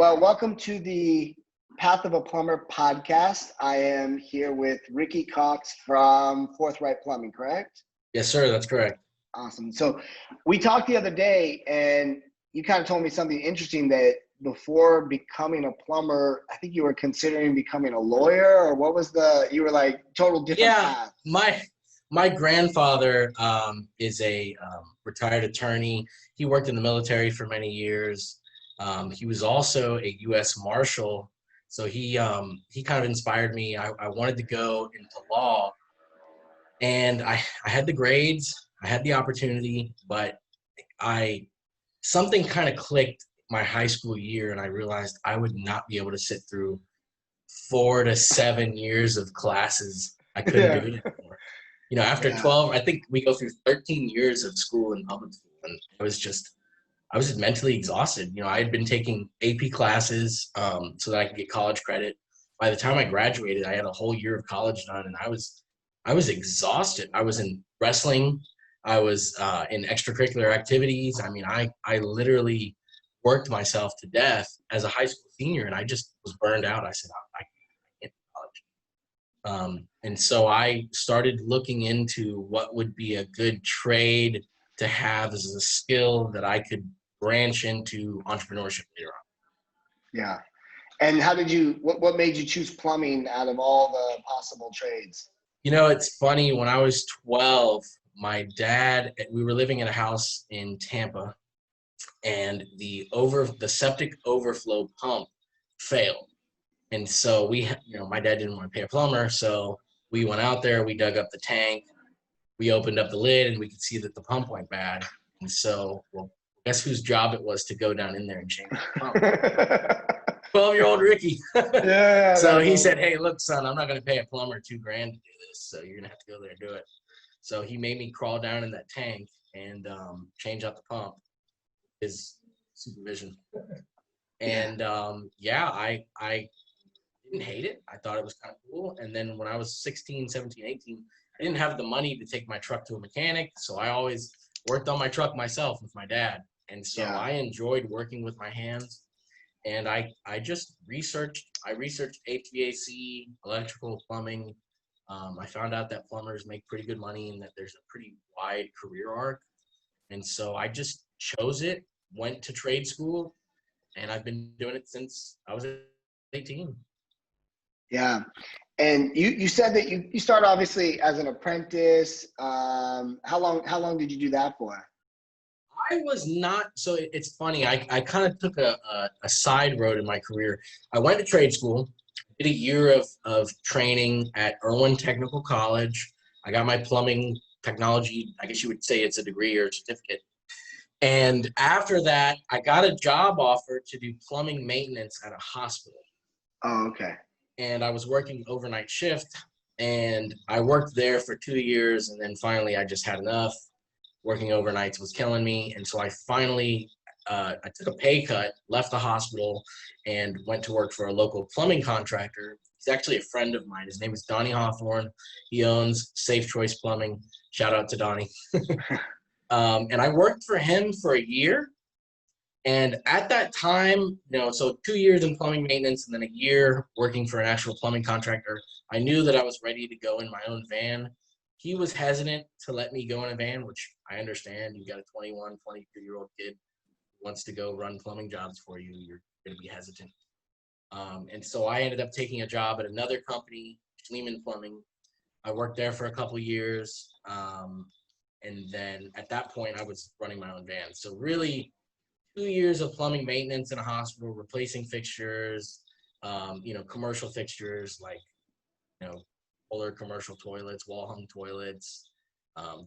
Well, welcome to the Path of a Plumber podcast. I am here with Ricky Cox from Forthright Plumbing, correct? Yes, sir. That's correct. Awesome. So we talked the other day and you kind of told me something interesting that before becoming a plumber, I think you were considering becoming a lawyer, or what was you were like total different path. My grandfather is a retired attorney. He worked in the military for many years. He was also a U.S. Marshal. So he kind of inspired me. I wanted to go into law, and I had the grades, I had the opportunity, but something kind of clicked my high school year, and I realized I would not be able to sit through 4 to 7 years of classes. I couldn't do it anymore. After 12, I think we go through 13 years of school in public school, and I was just mentally exhausted. I had been taking AP classes so that I could get college credit. By the time I graduated, I had a whole year of college done, and I was exhausted. I was in wrestling. I was in extracurricular activities. I mean, I literally worked myself to death as a high school senior, and I just was burned out. I said, I can't do college. And so I started looking into what would be a good trade to have as a skill that I could branch into entrepreneurship later on. Yeah. And what made you choose plumbing out of all the possible trades? It's funny. When I was 12, my dad, we were living in a house in Tampa, and the septic overflow pump failed. And so my dad didn't want to pay a plumber. So we went out there, we dug up the tank, we opened up the lid, and we could see that the pump went bad. And so, guess whose job it was to go down in there and change the pump? 12-year-old Ricky. Yeah. So he said, "Hey, look, son, I'm not going to pay a plumber $2,000 to do this. So you're going to have to go there and do it." So he made me crawl down in that tank and change out the pump, his supervision. And I didn't hate it. I thought it was kind of cool. And then when I was 16, 17, 18, I didn't have the money to take my truck to a mechanic. So I always worked on my truck myself with my dad. And so I enjoyed working with my hands. And I just researched HVAC, electrical, plumbing. I found out that plumbers make pretty good money and that there's a pretty wide career arc. And so I just chose it, went to trade school, and I've been doing it since I was 18. Yeah. And you said that you started obviously as an apprentice. How long did you do that for? I was not, so it's funny, I kind of took a side road in my career. I went to trade school, did a year of training at Irwin Technical College. I got my plumbing technology, I guess you would say it's a degree or a certificate. And after that, I got a job offer to do plumbing maintenance at a hospital. Oh, okay. And I was working overnight shift, and I worked there for 2 years, and then finally I just had enough. Working overnights was killing me, and so I finally I took a pay cut, left the hospital, and went to work for a local plumbing contractor. He's actually a friend of mine. His name is Donnie Hawthorne. He owns Safe Choice Plumbing. Shout out to Donnie. And I worked for him for a year. And at that time, so 2 years in plumbing maintenance and then a year working for an actual plumbing contractor, I knew that I was ready to go in my own van. He was hesitant to let me go in a van, which I understand. You've got a 21, 22-year-old kid who wants to go run plumbing jobs for you. You're going to be hesitant. And so I ended up taking a job at another company, Schliemann Plumbing. I worked there for a couple of years. And then at that point, I was running my own van. So really 2 years of plumbing maintenance in a hospital, replacing fixtures, commercial fixtures like, solar commercial toilets, wall-hung toilets,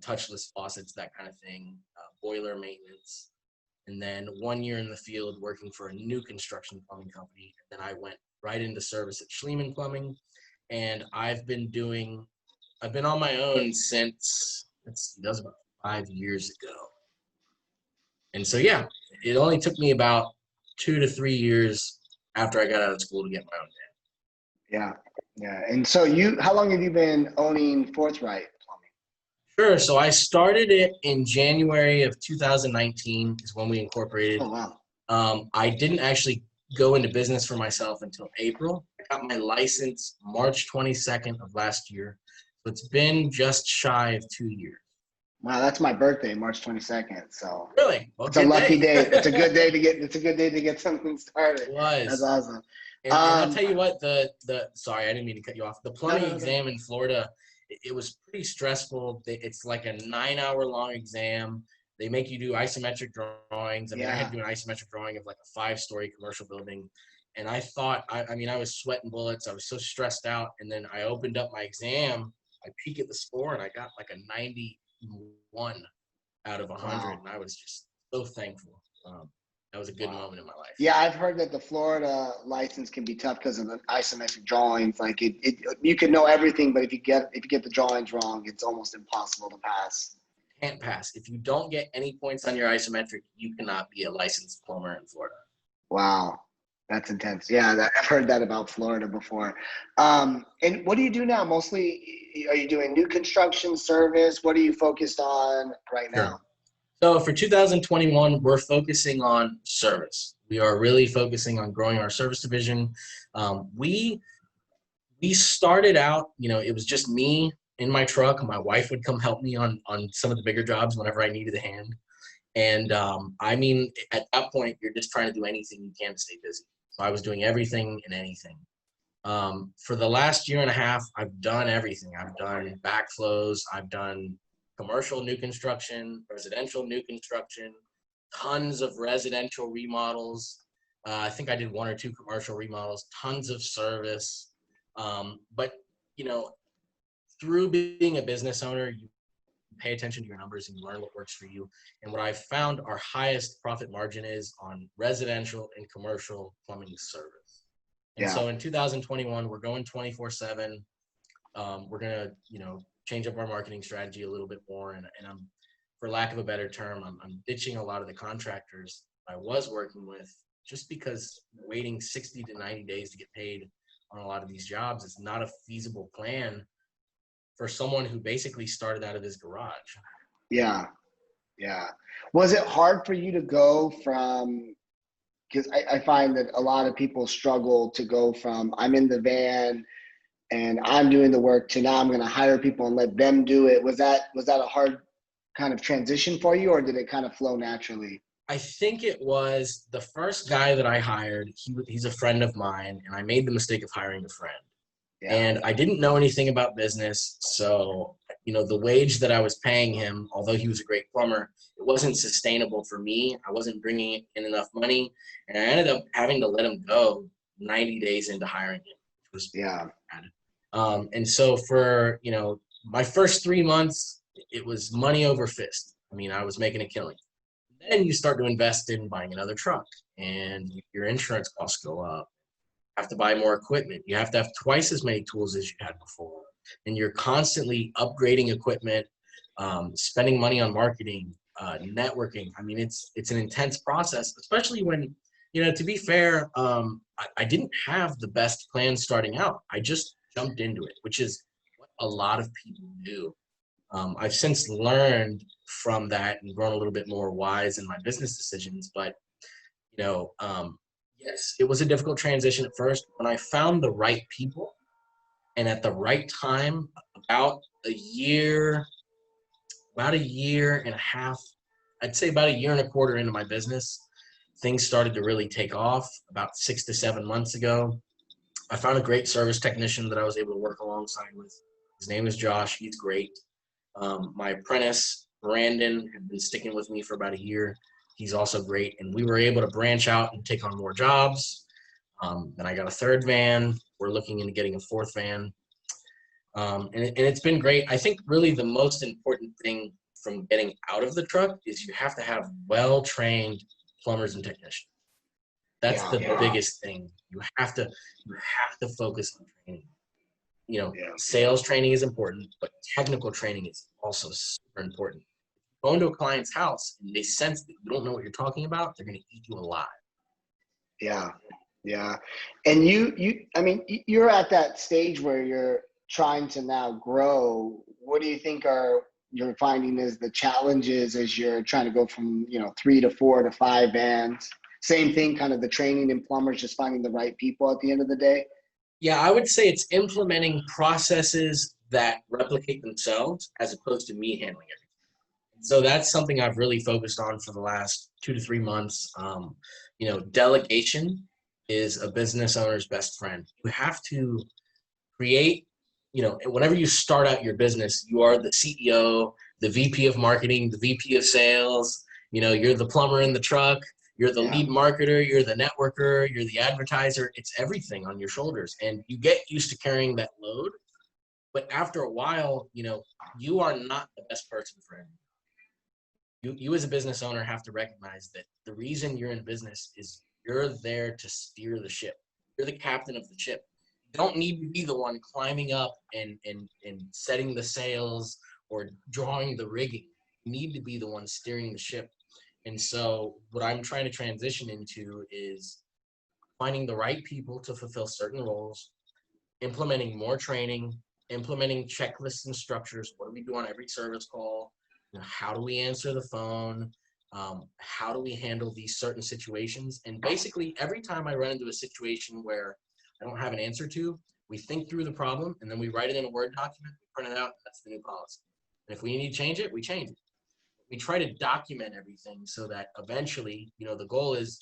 touchless faucets, that kind of thing, boiler maintenance. And then 1 year in the field working for a new construction plumbing company. And then I went right into service at Schliemann Plumbing. And I've been on my own since, that was about 5 years ago. And so, it only took me about 2 to 3 years after I got out of school to get my own van. Yeah. Yeah. And so how long have you been owning Forthright Plumbing? Sure. So I started it in January of 2019 is when we incorporated. Oh, wow. I didn't actually go into business for myself until April. I got my license March 22nd of last year. So it's been just shy of 2 years. Wow, that's my birthday, March 22nd. So Really? Well, it's a good lucky day. day. It's a good day to get. It's a good day to get something started. It That's was. awesome. And I'll tell you what, sorry, I didn't mean to cut you off. The No, plumbing no, no. exam in Florida, it was pretty stressful. It's like a 9-hour long exam. They make you do isometric drawings. I mean, I had Yeah. to do an isometric drawing of like a 5-story commercial building. And I thought, I mean, I was sweating bullets. I was so stressed out. And then I opened up my exam. I peek at the score and I got like a 91 out of 100. Wow. And I was just so thankful. That was a good moment in my life. Yeah, I've heard that the Florida license can be tough because of the isometric drawings. Like you can know everything, but if you get the drawings wrong, it's almost impossible to pass. Can't pass. If you don't get any points on your isometric, you cannot be a licensed plumber in Florida. Wow, that's intense. Yeah, I've heard that about Florida before. And what do you do now? Mostly, are you doing new construction, service? What are you focused on right now? Sure. So for 2021, we're focusing on service. We are really focusing on growing our service division. We started out, it was just me in my truck. My wife would come help me on some of the bigger jobs whenever I needed a hand. And I mean, at that point, you're just trying to do anything you can to stay busy. So I was doing everything and anything. For the last year and a half, I've done everything. I've done backflows. I've done commercial new construction, residential new construction, tons of residential remodels. I think I did 1 or 2 commercial remodels, tons of service. But, through being a business owner, you pay attention to your numbers and you learn what works for you. And what I've found our highest profit margin is on residential and commercial plumbing service. And so in 2021, we're going 24/7. We're going to, change up our marketing strategy a little bit more. And I'm, for lack of a better term, I'm ditching a lot of the contractors I was working with just because waiting 60 to 90 days to get paid on a lot of these jobs is not a feasible plan for someone who basically started out of his garage. Yeah. Was it hard for you to go from, because I find that a lot of people struggle to go from I'm in the van and I'm doing the work to now I'm going to hire people and let them do it. Was that a hard kind of transition for you, or did it kind of flow naturally? I think it was the first guy that I hired. He's a friend of mine, and I made the mistake of hiring a friend. Yeah. And I didn't know anything about business. So, the wage that I was paying him, although he was a great plumber, it wasn't sustainable for me. I wasn't bringing in enough money. And I ended up having to let him go 90 days into hiring him, which was bad. And so for, my first 3 months, it was money over fist. I mean, I was making a killing. Then you start to invest in buying another truck, and your insurance costs go up. You have to buy more equipment. You have to have twice as many tools as you had before. And you're constantly upgrading equipment, spending money on marketing, networking. I mean, it's an intense process, especially when, to be fair, I didn't have the best plan starting out. I just jumped into it, which is what a lot of people do. I've since learned from that and grown a little bit more wise in my business decisions. But, yes, it was a difficult transition at first. When I found the right people and at the right time, about a year and a half, I'd say about a year and a quarter into my business, things started to really take off about 6 to 7 months ago. I found a great service technician that I was able to work alongside with. His name is Josh. He's great. My apprentice, Brandon, had been sticking with me for about a year. He's also great. And we were able to branch out and take on more jobs. Then I got a 3rd van. We're looking into getting a 4th van. And it's been great. I think really the most important thing from getting out of the truck is you have to have well-trained plumbers and technicians. That's the biggest thing. You have to focus on training. Sales training is important, but technical training is also super important. Go into a client's house and they sense that you don't know what you're talking about, they're going to eat you alive. Yeah. And you're at that stage where you're trying to now grow. What do you think you're finding is the challenges as you're trying to go from, 3 to 4 to 5 vans? Same thing, kind of the training in plumbers, just finding the right people at the end of the day. Yeah, I would say it's implementing processes that replicate themselves as opposed to me handling it. So that's something I've really focused on for the last 2 to 3 months. Delegation is a business owner's best friend. You have to create, whenever you start out your business, you are the CEO, the VP of marketing, the VP of sales, you're the plumber in the truck, you're the lead marketer, you're the networker, you're the advertiser. It's everything on your shoulders. And you get used to carrying that load. But after a while, you are not the best person for anyone. You as a business owner have to recognize that the reason you're in business is you're there to steer the ship. You're the captain of the ship. You don't need to be the one climbing up and setting the sails or drawing the rigging. You need to be the one steering the ship. And so what I'm trying to transition into is finding the right people to fulfill certain roles, implementing more training, implementing checklists and structures. What do we do on every service call? How do we answer the phone? How do we handle these certain situations? And basically, every time I run into a situation where I don't have an answer to, we think through the problem, and then we write it in a Word document, we print it out, and that's the new policy. And if we need to change it, we change it. We try to document everything so that eventually, the goal is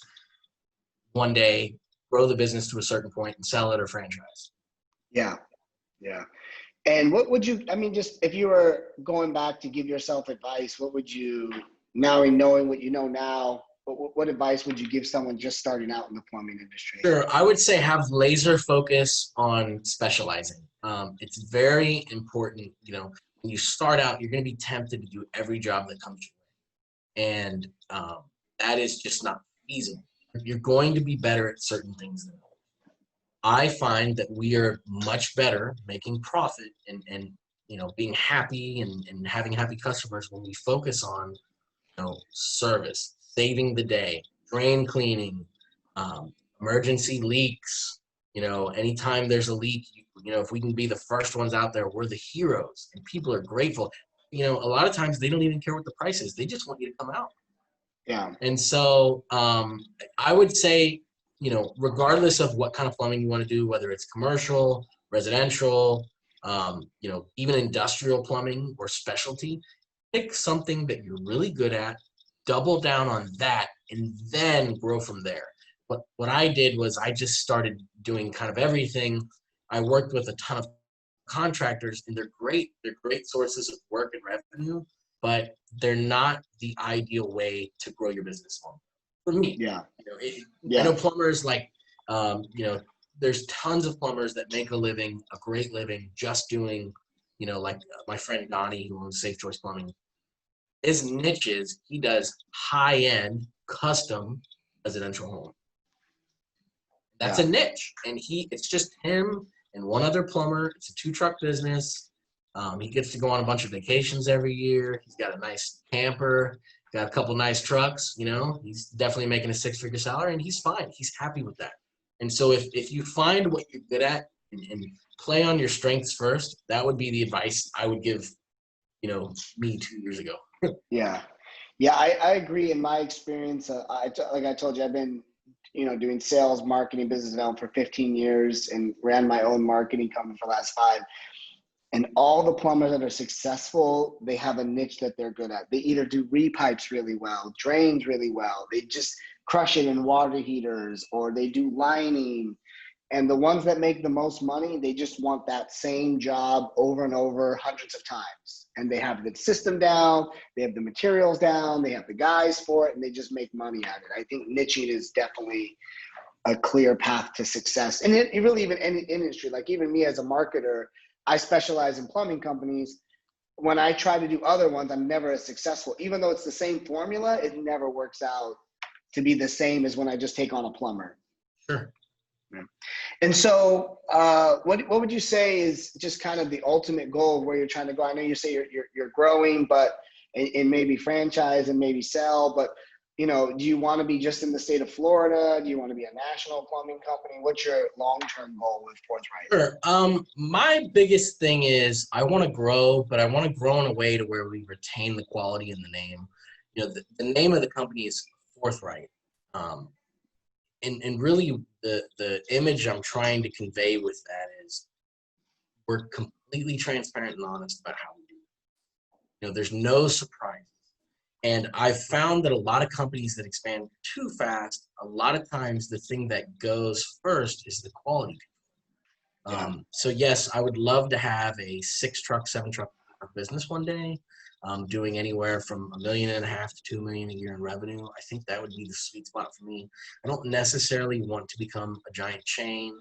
one day grow the business to a certain point and sell it or franchise. Yeah. And what would you, just if you were going back to give yourself advice, what would you, now knowing what you know now, what advice would you give someone just starting out in the plumbing industry? Sure. I would say have laser focus on specializing. It's very important, when you start out, you're going to be tempted to do every job that comes your way. And that is just not feasible. You're going to be better at certain things than others. I find that we are much better making profit and being happy and having happy customers when we focus on, service, saving the day, drain cleaning, emergency leaks. Anytime there's a leak, if we can be the first ones out there, we're the heroes and people are grateful. A lot of times they don't even care what the price is. They just want you to come out. Yeah. And so I would say, regardless of what kind of plumbing you want to do, whether it's commercial, residential, even industrial plumbing or specialty, pick something that you're really good at, double down on that, and then grow from there. But what I did was I just started doing kind of everything. I worked with a ton of contractors, and they're great. They're great sources of work and revenue, but they're not the ideal way to grow your business long. For me, Yeah. I know plumbers there's tons of plumbers that make a great living, just doing, like my friend Donnie, who owns Safe Choice Plumbing. His niche is he does high-end custom residential home. That's a niche, and it's just him and one other plumber. It's a 2-truck business. He gets to go on a bunch of vacations every year. He's got a nice camper, got a couple nice trucks. He's definitely making a 6-figure salary, and he's fine. He's happy with that. And so if you find what you're good at and play on your strengths first, that would be the advice I would give, me 2 years ago. Yeah. I agree. In my experience, like I told you, I've been, doing sales, marketing, business development for 15 years and ran my own marketing company for the last 5. And all the plumbers that are successful, they have a niche that they're good at. They either do repipes really well, drains really well. They just crush it in water heaters, or they do lining. And the ones that make the most money, they just want that same job over and over hundreds of times. And they have the system down, they have the materials down, they have the guys for it, and they just make money at it. I think niching is definitely a clear path to success. And it really, even any industry, like even me as a marketer, I specialize in plumbing companies. When I try to do other ones, I'm never as successful. Even though it's the same formula, it never works out to be the same as when I just take on a plumber. Sure. Yeah. And so what would you say is just kind of the ultimate goal of where you're trying to go? I know you say you're growing, but and maybe franchise and maybe sell, but do you want to be just in the state of Florida? Do you want to be a national plumbing company? What's your long-term goal with Forthright? Sure. My biggest thing is I want to grow, but I want to grow in a way to where we retain the quality in the name. The name of the company is Forthright. and really the image I'm trying to convey with that is we're completely transparent and honest about how we do it. You know, there's no surprise. And I've found that a lot of companies that expand too fast, a lot of times the thing that goes first is the quality. Yeah. So yes, I would love to have a 6-truck, 7-truck business one day, doing anywhere from $1.5 million to $2 million a year in revenue. I think that would be the sweet spot for me. I don't necessarily want to become a giant chain.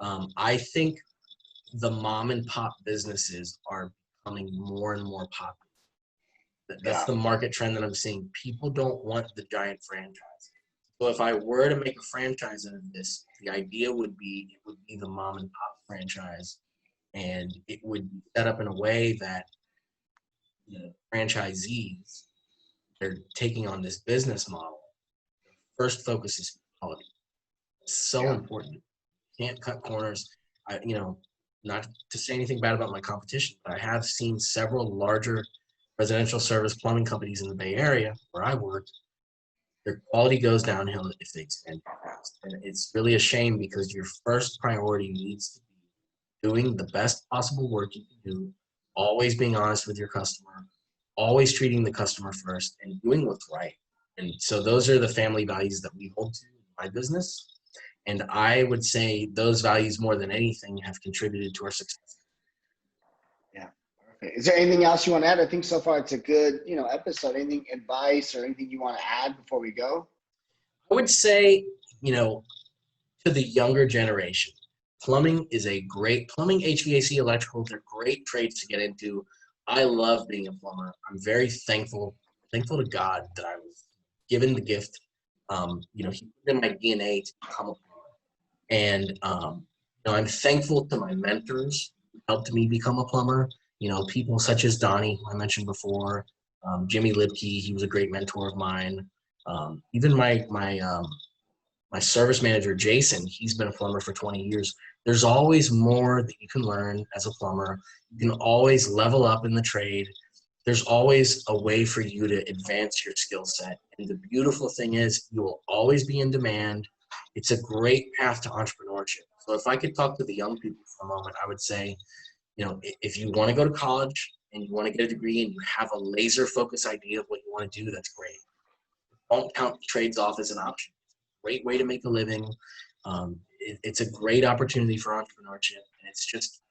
I think the mom and pop businesses are becoming more and more popular. That's Yeah. the market trend that I'm seeing. People don't want the giant franchise. So if I were to make a franchise out of this, the idea would be it would be the mom and pop franchise, and it would be set up in a way that the franchisees, they're taking on this business model. First focus is quality. It's so Yeah. important. You can't cut corners. Not to say anything bad about my competition, but I have seen several larger residential service plumbing companies in the Bay Area where I work. Their quality goes downhill if they expand too fast. And it's really a shame because your first priority needs to be doing the best possible work you can do, always being honest with your customer, always treating the customer first, and doing what's right. And so those are the family values that we hold to in my business. And I would say those values, more than anything, have contributed to our success. Yeah. Perfect. Is there anything else you want to add? I think so far it's a good, episode. Anything advice or anything you want to add before we go? I would say, to the younger generation, plumbing, HVAC, electrical, they're great trades to get into. I love being a plumber. I'm very thankful to God that I was given the gift. He put in my DNA to become a plumber. And I'm thankful to my mentors who helped me become a plumber. People such as Donnie, who I mentioned before, Jimmy Lipke, he was a great mentor of mine. Even my service manager, Jason, he's been a plumber for 20 years. There's always more that you can learn as a plumber. You can always level up in the trade. There's always a way for you to advance your skill set. And the beautiful thing is you will always be in demand. It's a great path to entrepreneurship. So if I could talk to the young people for a moment, I would say, if you want to go to college and you want to get a degree and you have a laser focused idea of what you want to do, that's great. Don't count trades off as an option. Great way to make a living. It's a great opportunity for entrepreneurship. And it's just,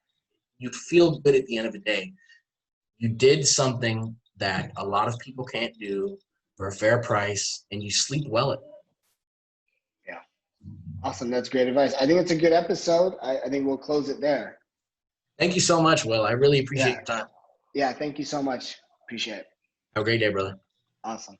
you feel good at the end of the day. You did something that a lot of people can't do for a fair price, and you sleep well at night. Yeah. Awesome. That's great advice. I think it's a good episode. I think we'll close it there. Thank you so much, Will. I really appreciate your time. Yeah. Thank you so much. Appreciate it. Have a great day, brother. Awesome.